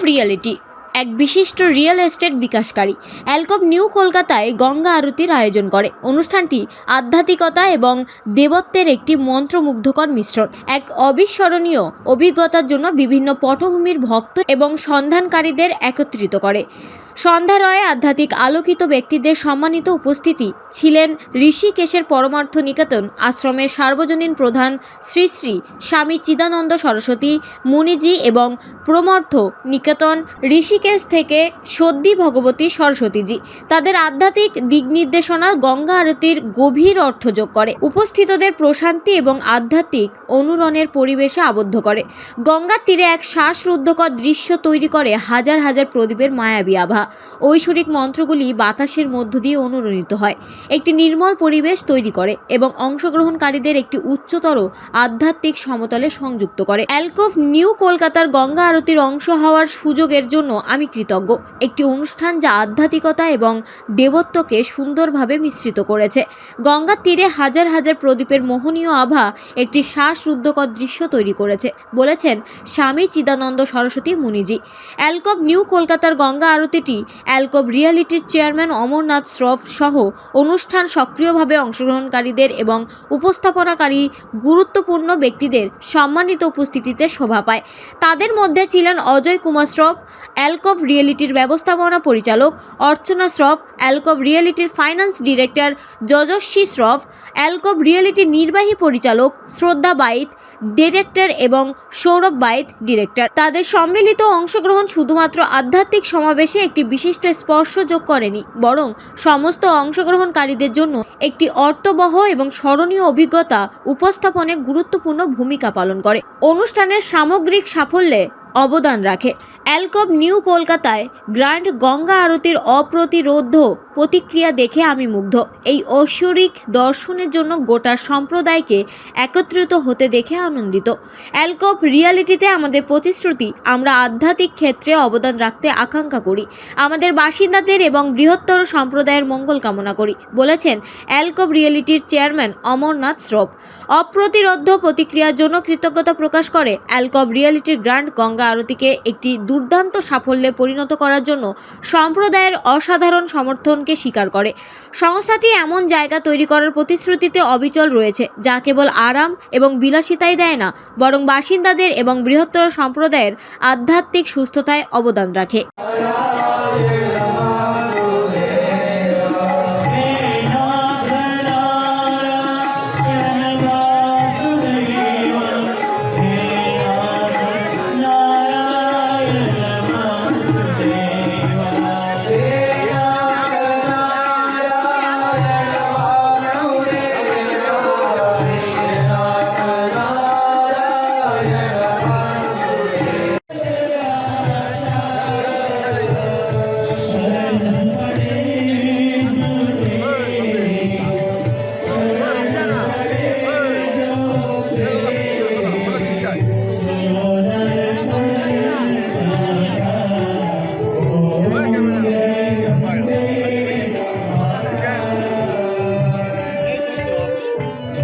Reality এক বিশিষ্ট real estate বিকাশকারী অ্যালকভ নিউ কলকাতায় গঙ্গা আরতির আয়োজন করে। অনুষ্ঠানটি আধ্যাত্মিকতা এবং দেবত্বের একটি মন্ত্রমুগ্ধকর মিশ্রণ, এক অবিস্মরণীয় অভিজ্ঞতার জন্য বিভিন্ন পটভূমির ভক্ত এবং সন্ধানকারীদের একত্রিত করে। সন্ধ্যারয়ে আধ্যাত্মিক আলোকিত ব্যক্তিদের সম্মানিত উপস্থিতি ছিলেন ঋষিকেশের পরমার্থ নিকেতন আশ্রমের সার্বজনীন প্রধান শ্রী শ্রী স্বামী চিদানন্দ সরস্বতী মুনিজি এবং প্রমর্থ নিকেতন ঋষিকেশ থেকে সদ্যি ভগবতী সরস্বতীজি। তাদের আধ্যাত্মিক দিক নির্দেশনা গঙ্গা আরতির গভীর অর্থ যোগ করে, উপস্থিতদের প্রশান্তি এবং আধ্যাত্মিক অনুরণের পরিবেশে আবদ্ধ করে। গঙ্গার তীরে এক শ্বাসরুদ্ধকর দৃশ্য তৈরি করে হাজার হাজার প্রদীপের মায়াবী আভা। ঐশ্বরিক মন্ত্রগুলি বাতাসের মধ্য দিয়ে অনুরণিত হয়, একটি নির্মল পরিবেশ তৈরি করে এবং অংশগ্রহণকারীদের একটি উচ্চতর আধ্যাত্মিক সমতলে সংযুক্ত করে। অ্যালকভ নিউ কলকাতার গঙ্গা আরতির অংশ হওয়ার সুযোগের জন্য আমি কৃতজ্ঞ। একটি অনুষ্ঠান যা আধ্যাত্মিকতা এবং দেবত্বকে সুন্দরভাবে মিশ্রিত করেছে। গঙ্গার তীরে হাজার হাজার প্রদীপের মোহনীয় আভা একটি শ্বাসরুদ্ধকর দৃশ্য তৈরি করেছে, বলেছেন স্বামী চিদানন্দ সরস্বতী মুনিজি। অ্যালকভ নিউ কলকাতার গঙ্গা আরতিটি অ্যালকভ রিয়েলিটির চেয়ারম্যান অমরনাথ শ্রফ সহ অনুষ্ঠান সক্রিয়ভাবে অংশগ্রহণকারীদের এবং উপস্থাপনাকারী গুরুত্বপূর্ণ ব্যক্তিদের সম্মানিত উপস্থিতিতে শোভা পায়। তাদের মধ্যে ছিলেন অজয় কুমার শ্রফ, অ্যালকভ রিয়েলিটির ব্যবস্থাপনা পরিচালক, অর্চনা শ্রফ, অ্যালকভ রিয়েলিটির ফাইন্যান্স ডিরেক্টর যশস্বী শ্রফ, অ্যালকভ রিয়েলিটির নির্বাহী পরিচালক শ্রদ্ধা বাইত ডিরেক্টর এবং সৌরভ বাইত ডিরেক্টর। তাদের সম্মিলিত অংশগ্রহণ শুধুমাত্র আধ্যাত্মিক সমাবেশে একটি বিশিষ্ট স্পর্শ যোগ করেনি, বরং সমস্ত অংশগ্রহণকারীদের জন্য একটি অর্থবহ এবং স্মরণীয় অভিজ্ঞতা উপস্থাপনে গুরুত্বপূর্ণ ভূমিকা পালন করে। অনুষ্ঠানের সামগ্রিক সাফল্যে অবদান রাখে। অ্যালকভ নিউ কলকাতায় গ্র্যান্ড গঙ্গা আরতির অপ্রতিরোধ্য প্রতিক্রিয়া দেখে আমি মুগ্ধ। এই ঐশ্বরিক দর্শনের জন্য গোটা সম্প্রদায়কে একত্রিত হতে দেখে আনন্দিত। অ্যালকভ রিয়েলিটিতে আমাদের প্রতিশ্রুতি, আমরা আধ্যাত্মিক ক্ষেত্রে অবদান রাখতে আকাঙ্ক্ষা করি, আমাদের বাসিন্দাদের এবং বৃহত্তর সম্প্রদায়ের মঙ্গল কামনা করি, বলেছেন অ্যালকভ রিয়েলিটির চেয়ারম্যান অমরনাথ শ্রফ। অপ্রতিরোধ্য প্রতিক্রিয়ার জন্য কৃতজ্ঞতা প্রকাশ করে অ্যালকভ রিয়েলিটির গ্র্যান্ড গঙ্গা আরতিকে একটি দুর্দান্ত সাফল্যে পরিণত করার জন্য সম্প্রদায়ের অসাধারণ সমর্থনকে স্বীকার করে। সংস্থাটি এমন জায়গা তৈরি করার প্রতিশ্রুতিতে অবিচল রয়েছে যা কেবল আরাম এবং বিলাসিতাই দেয় না, বরং বাসিন্দাদের এবং বৃহত্তর সম্প্রদায়ের আধ্যাত্মিক সুস্থতায় অবদান রাখে।